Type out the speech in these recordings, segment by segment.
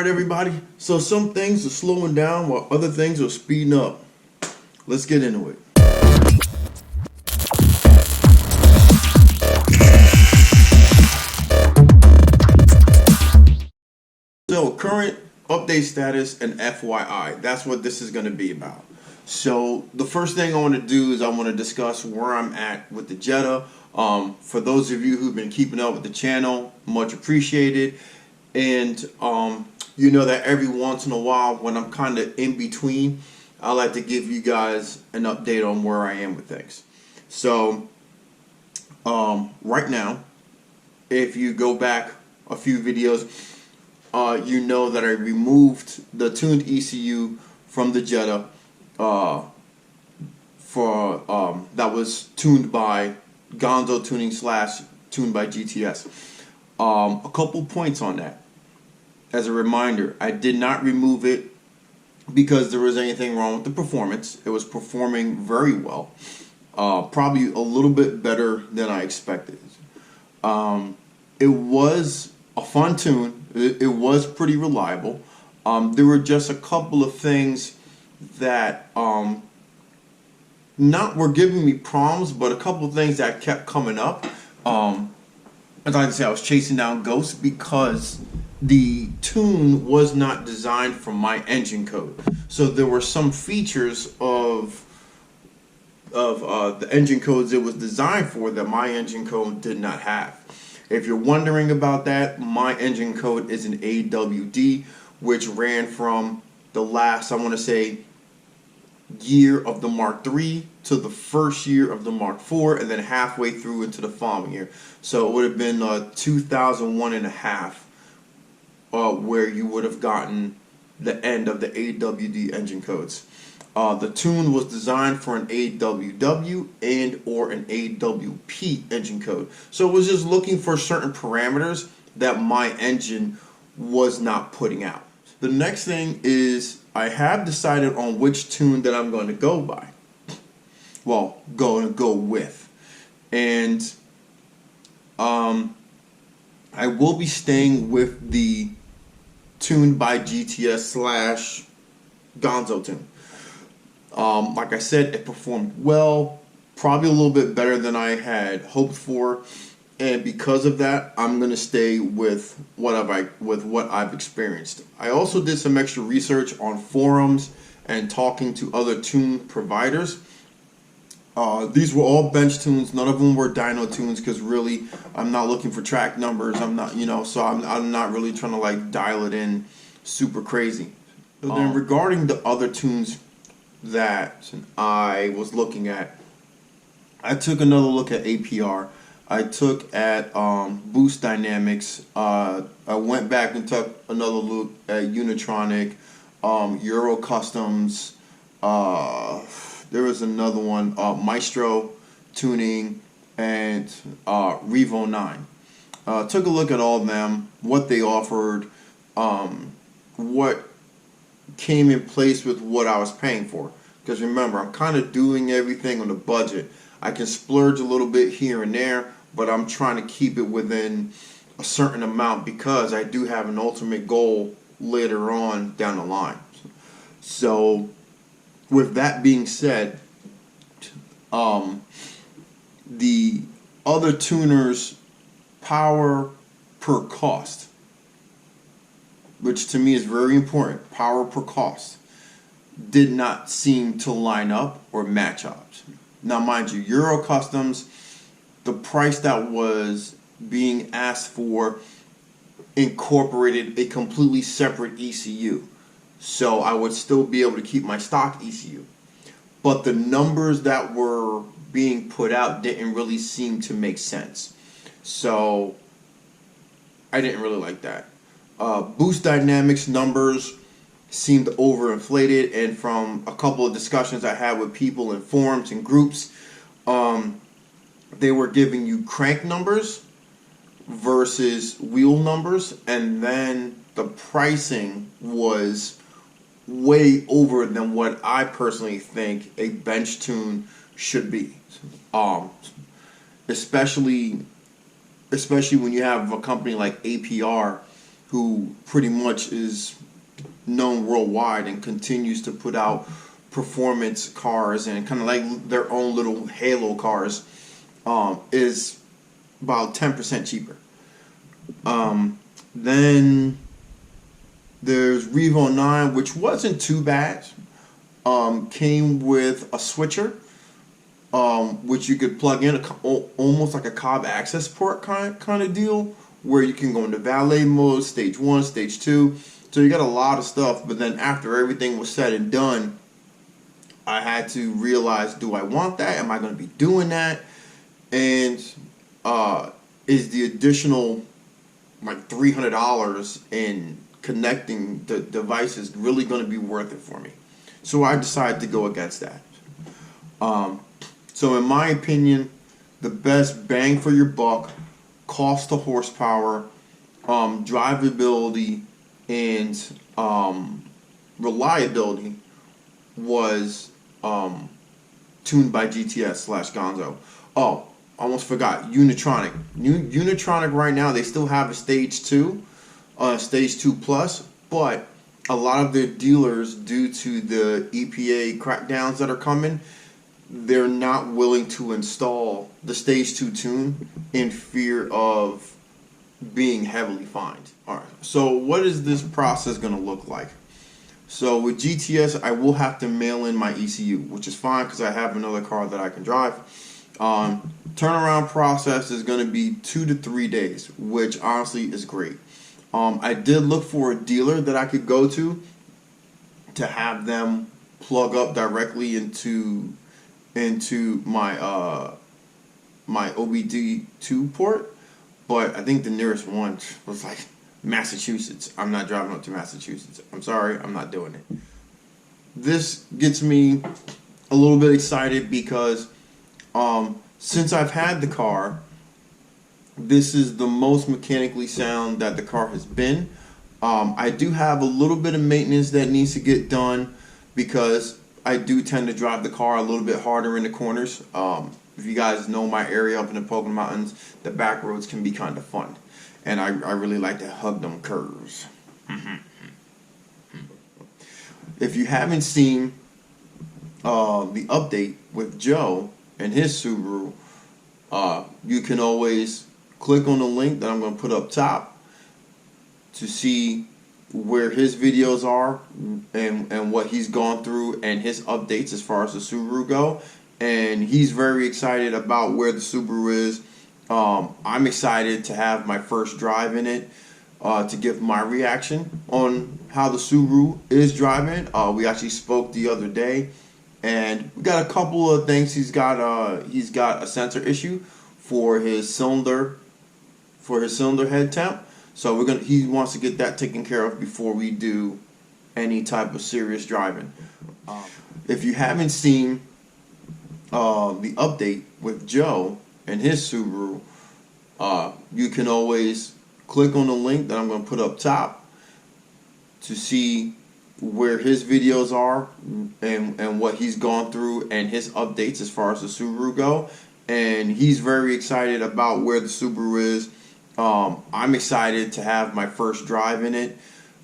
Alright, everybody, so some things are slowing down while other things are speeding up. Let's get into it. So current update status and FYI, that's what this is going to be about. So the first thing I want to do is I want to discuss where I'm at with the Jetta. For those of you who've been keeping up with the channel, much appreciated. And you know that every once in a while when I'm kind of in between, I like to give you guys an update on where I am with things. So right now, if you go back a few videos, you know that I removed the tuned ECU from the Jetta that was tuned by Gonzo Tuning / tuned by GTS. A couple points on that. As a reminder, I did not remove it because there was anything wrong with the performance. It was performing very well, probably a little bit better than I expected. It was a fun tune. It was pretty reliable. There were just a couple of things that not were giving me problems, but a couple of things that kept coming up. As I say, I was chasing down ghosts because the tune was not designed for my engine code. So there were some features of the engine codes it was designed for that my engine code did not have. If you're wondering about that, my engine code is an AWD, which ran from the last, I want to say, year of the Mark III to the first year of the Mark IV, and then halfway through into the following year. So it would have been 2001 and a half where you would have gotten the end of the AWD engine codes. The tune was designed for an AWW and or an AWP engine code. So it was just looking for certain parameters that my engine was not putting out. The next thing is I have decided on which tune that I'm going to go by. Well, going to go with. And I will be staying with the tuned by GTS / Gonzo tune. Like I said, it performed well, probably a little bit better than I had hoped for, and because of that, I'm gonna stay with what I've experienced. I also did some extra research on forums and talking to other tune providers. These were all bench tunes. None of them were dyno tunes because really, I'm not looking for track numbers. I'm not, so I'm not really trying to like dial it in super crazy. So then regarding the other tunes that I was looking at, I took another look at APR. I took at Boost Dynamics. I went back and took another look at Unitronic, Euro Customs. There was another one, Maestro Tuning, and Revo 9. Took a look at all of them, what they offered, what came in place with what I was paying for. Because remember, I'm kind of doing everything on a budget. I can splurge a little bit here and there, but I'm trying to keep it within a certain amount because I do have an ultimate goal later on down the line. So with that being said, the other tuners' power per cost, which to me is very important, power per cost, did not seem to line up or match up. Now mind you, Euro Customs, the price that was being asked for incorporated a completely separate ECU. So I would still be able to keep my stock ECU. But the numbers that were being put out didn't really seem to make sense. So I didn't really like that. Boost Dynamics numbers seemed overinflated, and from a couple of discussions I had with people in forums and groups, they were giving you crank numbers versus wheel numbers, and then the pricing was way over than what I personally think a bench tune should be. Especially when you have a company like APR who pretty much is known worldwide and continues to put out performance cars and kind of like their own little halo cars, is about 10% cheaper. Then there's Revo 9, which wasn't too bad. Came with a switcher, which you could plug in, almost like a Cobb access port kind of deal, where you can go into valet mode, stage 1, stage 2. So you got a lot of stuff. But then after everything was said and done, I had to realize, do I want that? Am I going to be doing that? And is the additional like $300 in connecting the devices really going to be worth it for me? So I decided to go against that. So in my opinion, the best bang for your buck, cost to horsepower, drivability, and reliability was Tuned by GTS / Gonzo. Oh, almost forgot, Unitronic. Unitronic right now, they still have a stage 2, stage 2 plus, but a lot of their dealers, due to the EPA crackdowns that are coming, they're not willing to install the stage 2 tune in fear of being heavily fined. Alright, so what is this process going to look like? So with GTS, I will have to mail in my ECU, which is fine because I have another car that I can drive. Turnaround process is going to be 2 to 3 days, which honestly is great. I did look for a dealer that I could go to have them plug up directly into my my OBD2 port, but I think the nearest one was like Massachusetts. I'm not driving up to Massachusetts. I'm sorry, I'm not doing it. This gets me a little bit excited because since I've had the car, this is the most mechanically sound that the car has been. I do have a little bit of maintenance that needs to get done because I do tend to drive the car a little bit harder in the corners. If you guys know my area up in the Pocono Mountains, the back roads can be kind of fun. And I really like to hug them curves. If you haven't seen the update with Joe and his Subaru, you can always click on the link that I'm going to put up top to see where his videos are and what he's gone through and his updates as far as the Subaru go. And he's very excited about where the Subaru is. I'm excited to have my first drive in it, to give my reaction on how the Subaru is driving. We actually spoke the other day, and we got a couple of things. He's got a sensor issue for his cylinder head temp. So he wants to get that taken care of before we do any type of serious driving. If you haven't seen the update with Joe and his Subaru, you can always click on the link that I'm going to put up top to see where his videos are and what he's gone through and his updates as far as the Subaru go. And he's very excited about where the Subaru is. I'm excited to have my first drive in it,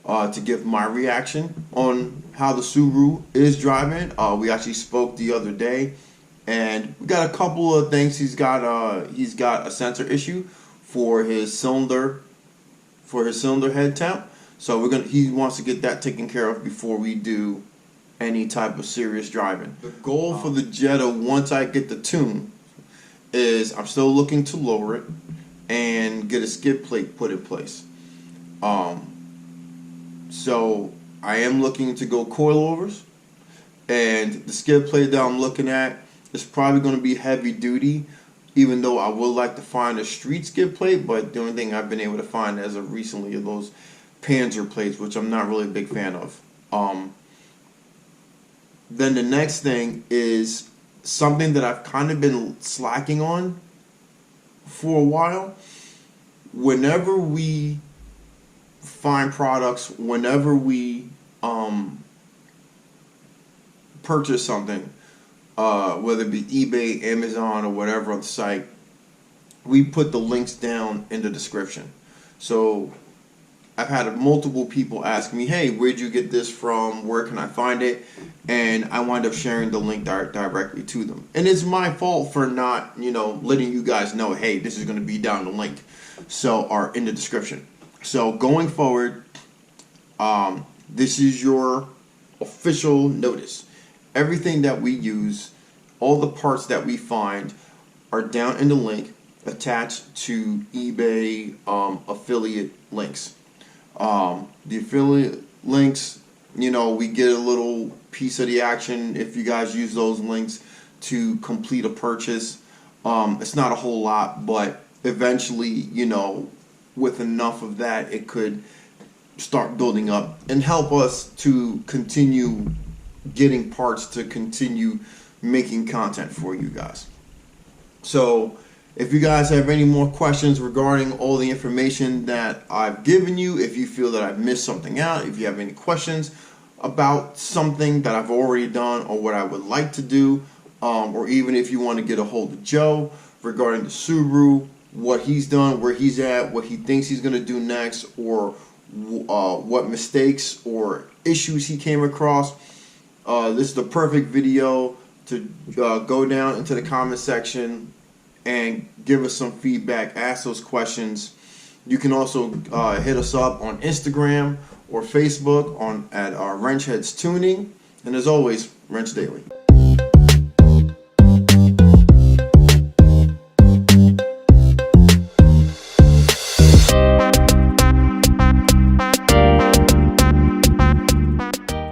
to give my reaction on how the Subaru is driving. We actually spoke the other day, and we got a couple of things. He's got a sensor issue for his cylinder head temp. So he wants to get that taken care of before we do any type of serious driving. The goal for the Jetta, once I get the tune, is I'm still looking to lower it and get a skid plate put in place. So I am looking to go coilovers, and the skid plate that I'm looking at is probably going to be heavy duty, even though I would like to find a street skid plate. But the only thing I've been able to find as of recently are those Panzer plates, which I'm not really a big fan of. Then the next thing is something that I've kind of been slacking on for a while. Whenever we find products, whenever we purchase something, whether it be eBay, Amazon, or whatever on the site, we put the links down in the description. So I've had multiple people ask me, hey, where'd you get this from? Where can I find it? And I wind up sharing the link directly to them. And it's my fault for not, letting you guys know, hey, this is going to be down the link, or in the description. So going forward, this is your official notice. Everything that we use, all the parts that we find are down in the link attached to eBay affiliate links. The affiliate links, we get a little piece of the action if you guys use those links to complete a purchase. It's not a whole lot, but eventually, with enough of that, it could start building up and help us to continue getting parts to continue making content for you guys. So if you guys have any more questions regarding all the information that I've given you, if you feel that I've missed something out, if you have any questions about something that I've already done or what I would like to do, or even if you want to get a hold of Joe regarding the Subaru, what he's done, where he's at, what he thinks he's going to do next, or what mistakes or issues he came across, this is the perfect video to go down into the comment section and give us some feedback, ask those questions. You can also hit us up on Instagram or Facebook at Wrench Heads Tuning. And as always, Wrench Daily.